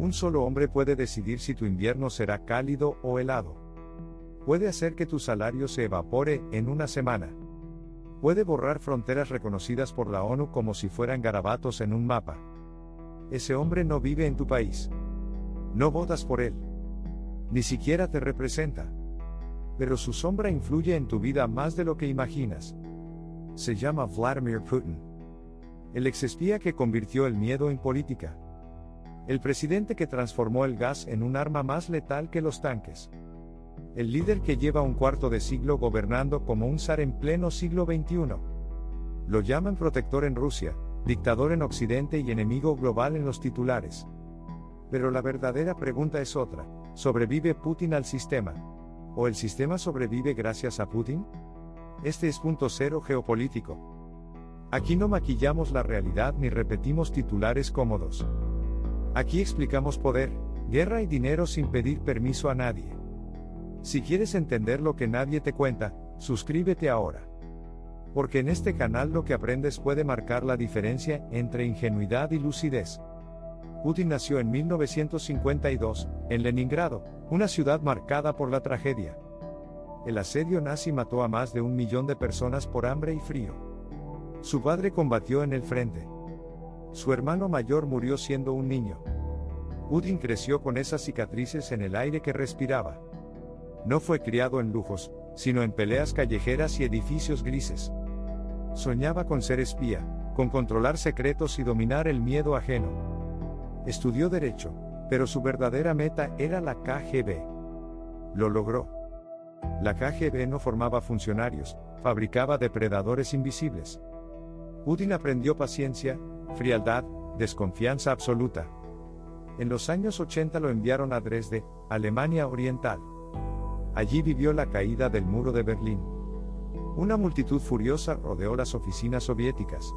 Un solo hombre puede decidir si tu invierno será cálido o helado. Puede hacer que tu salario se evapore en una semana. Puede borrar fronteras reconocidas por la ONU como si fueran garabatos en un mapa. Ese hombre no vive en tu país. No votas por él. Ni siquiera te representa. Pero su sombra influye en tu vida más de lo que imaginas. Se llama Vladimir Putin. El exespía que convirtió el miedo en política. El presidente que transformó el gas en un arma más letal que los tanques. El líder que lleva un cuarto de siglo gobernando como un zar en pleno siglo XXI. Lo llaman protector en Rusia, dictador en Occidente y enemigo global en los titulares. Pero la verdadera pregunta es otra: ¿sobrevive Putin al sistema? ¿O el sistema sobrevive gracias a Putin? Este es Punto Cero Geopolítico. Aquí no maquillamos la realidad ni repetimos titulares cómodos. Aquí explicamos poder, guerra y dinero sin pedir permiso a nadie. Si quieres entender lo que nadie te cuenta, suscríbete ahora. Porque en este canal lo que aprendes puede marcar la diferencia entre ingenuidad y lucidez. Putin nació en 1952, en Leningrado, una ciudad marcada por la tragedia. El asedio nazi mató a más de 1 millón de personas por hambre y frío. Su padre combatió en el frente. Su hermano mayor murió siendo un niño. Putin creció con esas cicatrices en el aire que respiraba. No fue criado en lujos, sino en peleas callejeras y edificios grises. Soñaba con ser espía, con controlar secretos y dominar el miedo ajeno. Estudió Derecho, pero su verdadera meta era la KGB. Lo logró. La KGB no formaba funcionarios, fabricaba depredadores invisibles. Putin aprendió paciencia, frialdad, desconfianza absoluta. En los años 80 lo enviaron a Dresde, Alemania Oriental. Allí vivió la caída del muro de Berlín. Una multitud furiosa rodeó las oficinas soviéticas.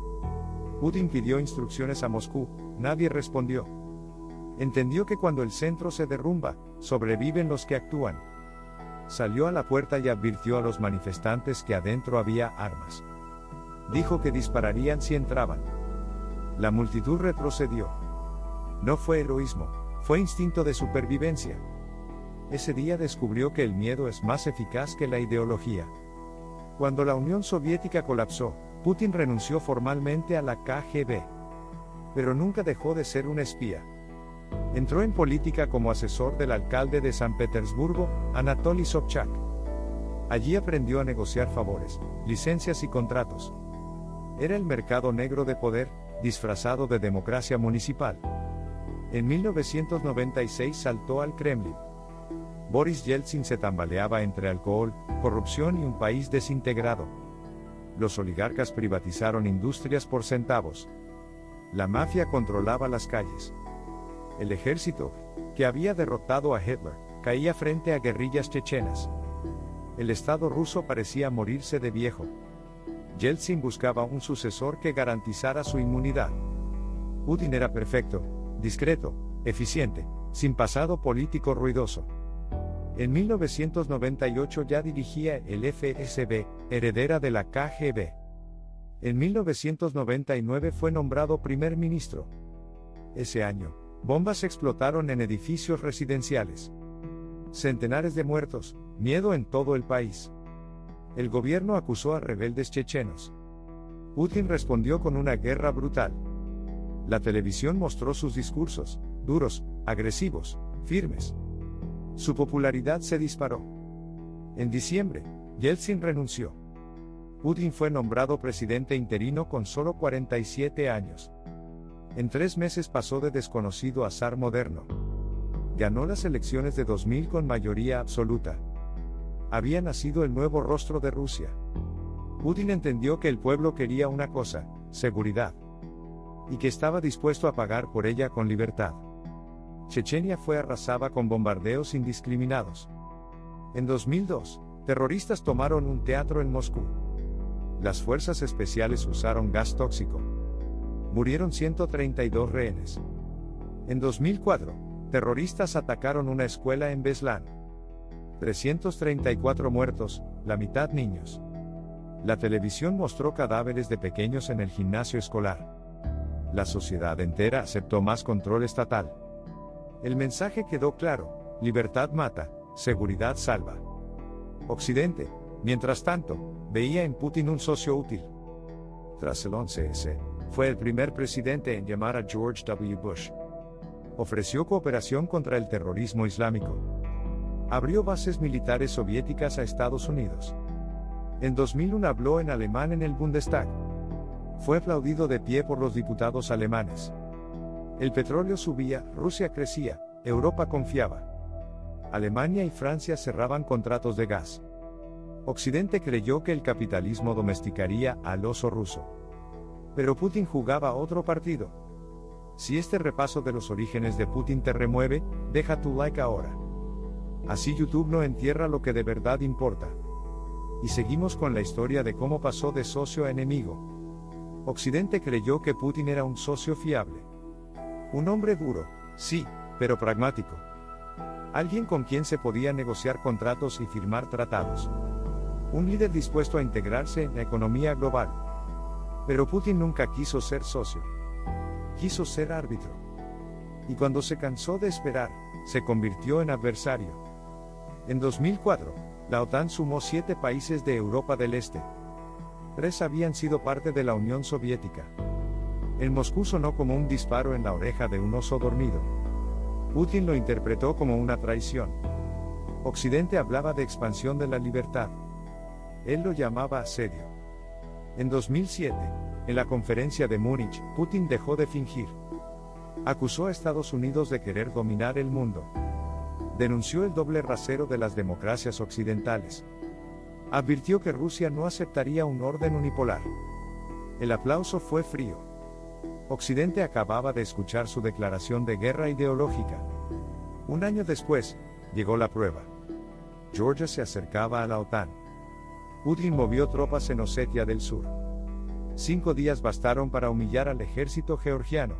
Putin pidió instrucciones a Moscú, nadie respondió. Entendió que cuando el centro se derrumba, sobreviven los que actúan. Salió a la puerta y advirtió a los manifestantes que adentro había armas. Dijo que dispararían si entraban. La multitud retrocedió. No fue heroísmo, fue instinto de supervivencia. Ese día descubrió que el miedo es más eficaz que la ideología. Cuando la Unión Soviética colapsó, Putin renunció formalmente a la KGB. Pero nunca dejó de ser un espía. Entró en política como asesor del alcalde de San Petersburgo, Anatoly Sobchak. Allí aprendió a negociar favores, licencias y contratos. Era el mercado negro de poder, disfrazado de democracia municipal. En 1996 saltó al Kremlin. Boris Yeltsin se tambaleaba entre alcohol, corrupción y un país desintegrado. Los oligarcas privatizaron industrias por centavos. La mafia controlaba las calles. El ejército, que había derrotado a Hitler, caía frente a guerrillas chechenas. El Estado ruso parecía morirse de viejo. Yeltsin buscaba un sucesor que garantizara su inmunidad. Putin era perfecto, discreto, eficiente, sin pasado político ruidoso. En 1998 ya dirigía el FSB, heredera de la KGB. En 1999 fue nombrado primer ministro. Ese año, bombas explotaron en edificios residenciales. Centenares de muertos, miedo en todo el país. El gobierno acusó a rebeldes chechenos. Putin respondió con una guerra brutal. La televisión mostró sus discursos, duros, agresivos, firmes. Su popularidad se disparó. En diciembre, Yeltsin renunció. Putin fue nombrado presidente interino con solo 47 años. En 3 meses pasó de desconocido a zar moderno. Ganó las elecciones de 2000 con mayoría absoluta. Había nacido el nuevo rostro de Rusia. Putin entendió que el pueblo quería una cosa, seguridad. Y que estaba dispuesto a pagar por ella con libertad. Chechenia fue arrasada con bombardeos indiscriminados. En 2002, terroristas tomaron un teatro en Moscú. Las fuerzas especiales usaron gas tóxico. Murieron 132 rehenes. En 2004, terroristas atacaron una escuela en Beslan. 334 muertos, la mitad niños. La televisión mostró cadáveres de pequeños en el gimnasio escolar. La sociedad entera aceptó más control estatal. El mensaje quedó claro: libertad mata, seguridad salva. Occidente, mientras tanto, veía en Putin un socio útil. Tras el 11S, fue el primer presidente en llamar a George W. Bush. Ofreció cooperación contra el terrorismo islámico. Abrió bases militares soviéticas a Estados Unidos. En 2001 habló en alemán en el Bundestag. Fue aplaudido de pie por los diputados alemanes. El petróleo subía, Rusia crecía, Europa confiaba. Alemania y Francia cerraban contratos de gas. Occidente creyó que el capitalismo domesticaría al oso ruso. Pero Putin jugaba otro partido. Si este repaso de los orígenes de Putin te remueve, deja tu like ahora. Así YouTube no entierra lo que de verdad importa. Y seguimos con la historia de cómo pasó de socio a enemigo. Occidente creyó que Putin era un socio fiable. Un hombre duro, sí, pero pragmático. Alguien con quien se podía negociar contratos y firmar tratados. Un líder dispuesto a integrarse en la economía global. Pero Putin nunca quiso ser socio. Quiso ser árbitro. Y cuando se cansó de esperar, se convirtió en adversario. En 2004, la OTAN sumó 7 países de Europa del Este. 3 habían sido parte de la Unión Soviética. En Moscú sonó como un disparo en la oreja de un oso dormido. Putin lo interpretó como una traición. Occidente hablaba de expansión de la libertad. Él lo llamaba asedio. En 2007, en la conferencia de Múnich, Putin dejó de fingir. Acusó a Estados Unidos de querer dominar el mundo. Denunció el doble rasero de las democracias occidentales. Advirtió que Rusia no aceptaría un orden unipolar. El aplauso fue frío. Occidente acababa de escuchar su declaración de guerra ideológica. Un año después, llegó la prueba. Georgia se acercaba a la OTAN. Putin movió tropas en Osetia del Sur. 5 días bastaron para humillar al ejército georgiano.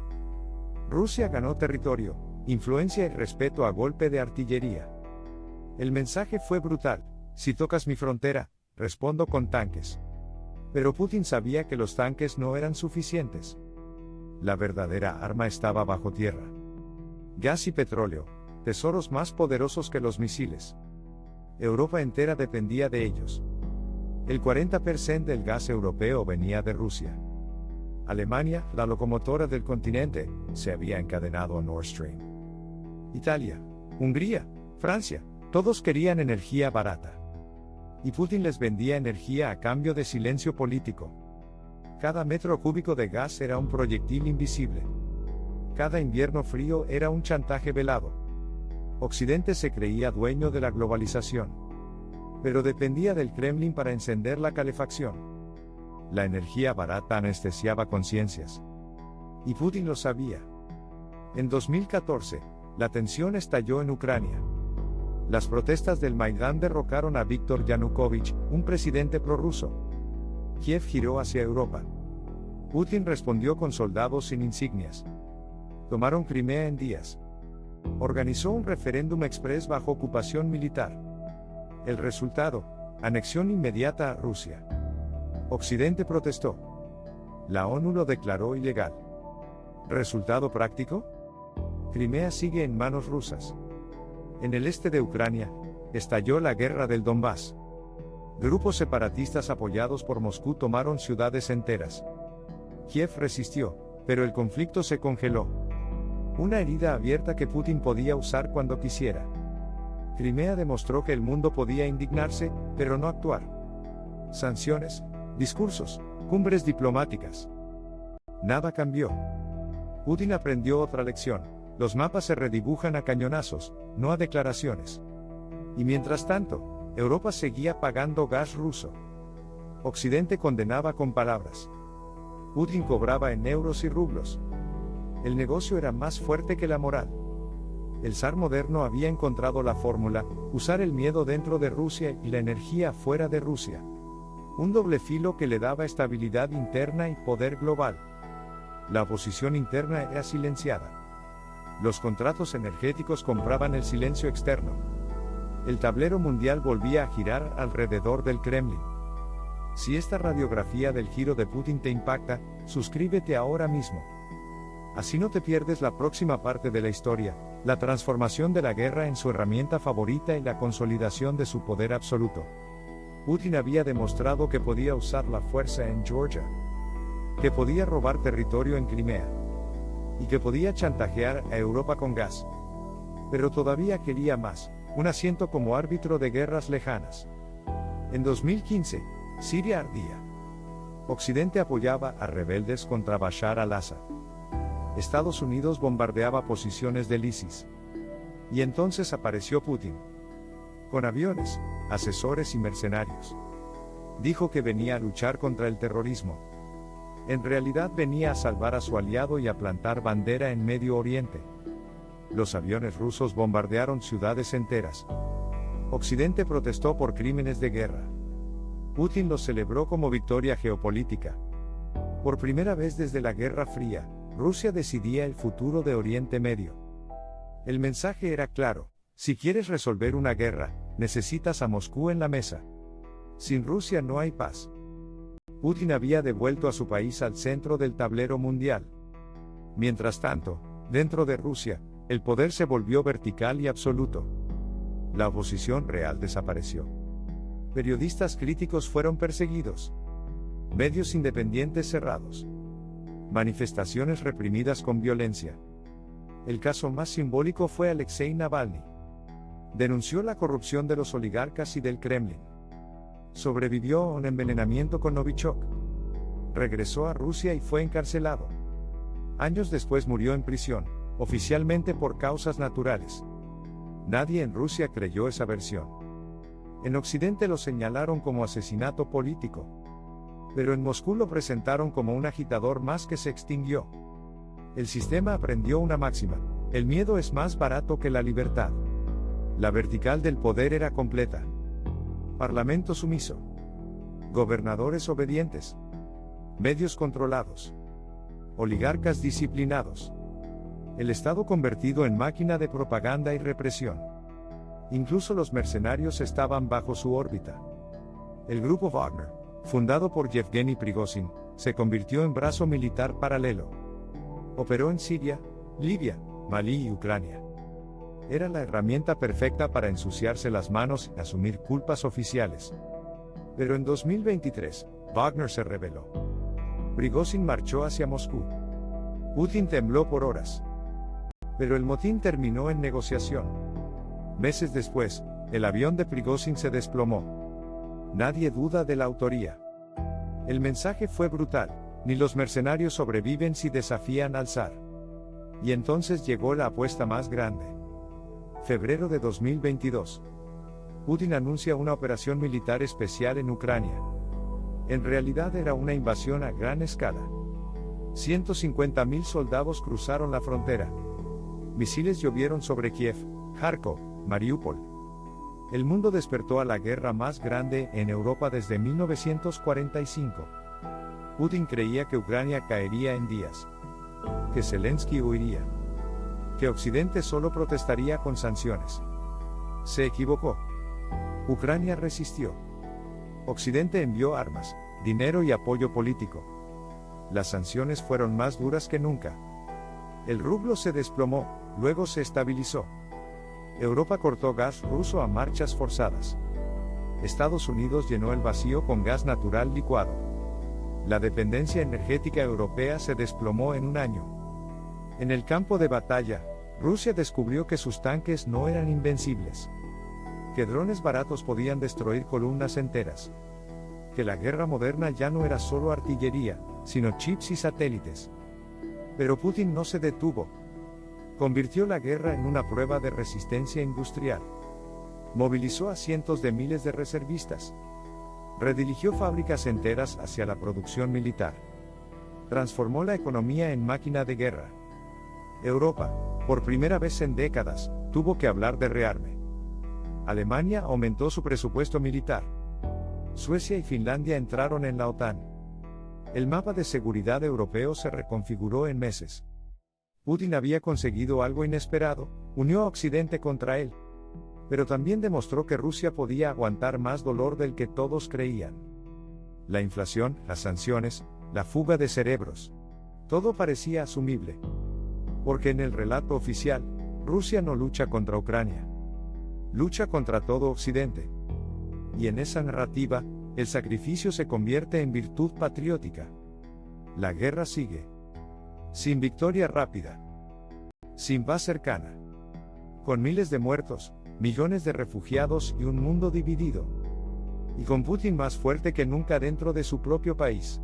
Rusia ganó territorio, influencia y respeto a golpe de artillería. El mensaje fue brutal: si tocas mi frontera, respondo con tanques. Pero Putin sabía que los tanques no eran suficientes. La verdadera arma estaba bajo tierra. Gas y petróleo, tesoros más poderosos que los misiles. Europa entera dependía de ellos. El 40% del gas europeo venía de Rusia. Alemania, la locomotora del continente, se había encadenado a Nord Stream. Italia, Hungría, Francia, todos querían energía barata. Y Putin les vendía energía a cambio de silencio político. Cada metro cúbico de gas era un proyectil invisible. Cada invierno frío era un chantaje velado. Occidente se creía dueño de la globalización. Pero dependía del Kremlin para encender la calefacción. La energía barata anestesiaba conciencias. Y Putin lo sabía. En 2014, la tensión estalló en Ucrania. Las protestas del Maidán derrocaron a Viktor Yanukovych, un presidente prorruso. Kiev giró hacia Europa. Putin respondió con soldados sin insignias. Tomaron Crimea en días. Organizó un referéndum express bajo ocupación militar. El resultado: anexión inmediata a Rusia. Occidente protestó. La ONU lo declaró ilegal. ¿Resultado práctico? Crimea sigue en manos rusas. En el este de Ucrania, estalló la guerra del Donbass. Grupos separatistas apoyados por Moscú tomaron ciudades enteras. Kiev resistió, pero el conflicto se congeló. Una herida abierta que Putin podía usar cuando quisiera. Crimea demostró que el mundo podía indignarse, pero no actuar. Sanciones, discursos, cumbres diplomáticas. Nada cambió. Putin aprendió otra lección: los mapas se redibujan a cañonazos, no a declaraciones. Y mientras tanto, Europa seguía pagando gas ruso. Occidente condenaba con palabras. Putin cobraba en euros y rublos. El negocio era más fuerte que la moral. El zar moderno había encontrado la fórmula: usar el miedo dentro de Rusia y la energía fuera de Rusia. Un doble filo que le daba estabilidad interna y poder global. La oposición interna era silenciada. Los contratos energéticos compraban el silencio externo. El tablero mundial volvía a girar alrededor del Kremlin. Si esta radiografía del giro de Putin te impacta, suscríbete ahora mismo. Así no te pierdes la próxima parte de la historia, la transformación de la guerra en su herramienta favorita y la consolidación de su poder absoluto. Putin había demostrado que podía usar la fuerza en Georgia, que podía robar territorio en Crimea, y que podía chantajear a Europa con gas. Pero todavía quería más, un asiento como árbitro de guerras lejanas. En 2015, Siria ardía. Occidente apoyaba a rebeldes contra Bashar al-Assad. Estados Unidos bombardeaba posiciones del ISIS. Y entonces apareció Putin. Con aviones, asesores y mercenarios. Dijo que venía a luchar contra el terrorismo. En realidad venía a salvar a su aliado y a plantar bandera en Medio Oriente. Los aviones rusos bombardearon ciudades enteras. Occidente protestó por crímenes de guerra. Putin los celebró como victoria geopolítica. Por primera vez desde la Guerra Fría, Rusia decidía el futuro de Oriente Medio. El mensaje era claro: si quieres resolver una guerra, necesitas a Moscú en la mesa. Sin Rusia no hay paz. Putin había devuelto a su país al centro del tablero mundial. Mientras tanto, dentro de Rusia, el poder se volvió vertical y absoluto. La oposición real desapareció. Periodistas críticos fueron perseguidos. Medios independientes cerrados. Manifestaciones reprimidas con violencia. El caso más simbólico fue Alexei Navalny. Denunció la corrupción de los oligarcas y del Kremlin. Sobrevivió a un envenenamiento con Novichok. Regresó a Rusia y fue encarcelado. Años después murió en prisión, oficialmente por causas naturales. Nadie en Rusia creyó esa versión. En Occidente lo señalaron como asesinato político. Pero en Moscú lo presentaron como un agitador más que se extinguió. El sistema aprendió una máxima: el miedo es más barato que la libertad. La vertical del poder era completa. Parlamento sumiso. Gobernadores obedientes. Medios controlados. Oligarcas disciplinados. El Estado convertido en máquina de propaganda y represión. Incluso los mercenarios estaban bajo su órbita. El grupo Wagner, fundado por Yevgeny Prigozhin, se convirtió en brazo militar paralelo. Operó en Siria, Libia, Malí y Ucrania. Era la herramienta perfecta para ensuciarse las manos y asumir culpas oficiales. Pero en 2023, Wagner se rebeló. Prigozhin marchó hacia Moscú. Putin tembló por horas. Pero el motín terminó en negociación. Meses después, el avión de Prigozhin se desplomó. Nadie duda de la autoría. El mensaje fue brutal: ni los mercenarios sobreviven si desafían al zar. Y entonces llegó la apuesta más grande. Febrero de 2022. Putin anuncia una operación militar especial en Ucrania. En realidad era una invasión a gran escala. 150.000 soldados cruzaron la frontera. Misiles llovieron sobre Kiev, Kharkov, Mariupol. El mundo despertó a la guerra más grande en Europa desde 1945. Putin creía que Ucrania caería en días. Que Zelensky huiría. Que Occidente solo protestaría con sanciones. Se equivocó. Ucrania resistió. Occidente envió armas, dinero y apoyo político. Las sanciones fueron más duras que nunca. El rublo se desplomó, luego se estabilizó. Europa cortó gas ruso a marchas forzadas. Estados Unidos llenó el vacío con gas natural licuado. La dependencia energética europea se desplomó en un año. En el campo de batalla, Rusia descubrió que sus tanques no eran invencibles. Que drones baratos podían destruir columnas enteras. Que la guerra moderna ya no era solo artillería, sino chips y satélites. Pero Putin no se detuvo. Convirtió la guerra en una prueba de resistencia industrial. Movilizó a cientos de miles de reservistas. Redirigió fábricas enteras hacia la producción militar. Transformó la economía en máquina de guerra. Europa, por primera vez en décadas, tuvo que hablar de rearme. Alemania aumentó su presupuesto militar. Suecia y Finlandia entraron en la OTAN. El mapa de seguridad europeo se reconfiguró en meses. Putin había conseguido algo inesperado: unió a Occidente contra él. Pero también demostró que Rusia podía aguantar más dolor del que todos creían. La inflación, las sanciones, la fuga de cerebros. Todo parecía asumible. Porque en el relato oficial, Rusia no lucha contra Ucrania. Lucha contra todo Occidente. Y en esa narrativa, el sacrificio se convierte en virtud patriótica. La guerra sigue. Sin victoria rápida. Sin paz cercana. Con miles de muertos, millones de refugiados y un mundo dividido. Y con Putin más fuerte que nunca dentro de su propio país.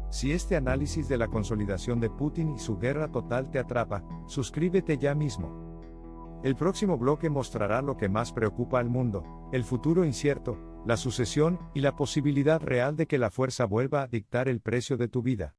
Si este análisis de la consolidación de Putin y su guerra total te atrapa, suscríbete ya mismo. El próximo bloque mostrará lo que más preocupa al mundo, el futuro incierto, la sucesión y la posibilidad real de que la fuerza vuelva a dictar el precio de tu vida.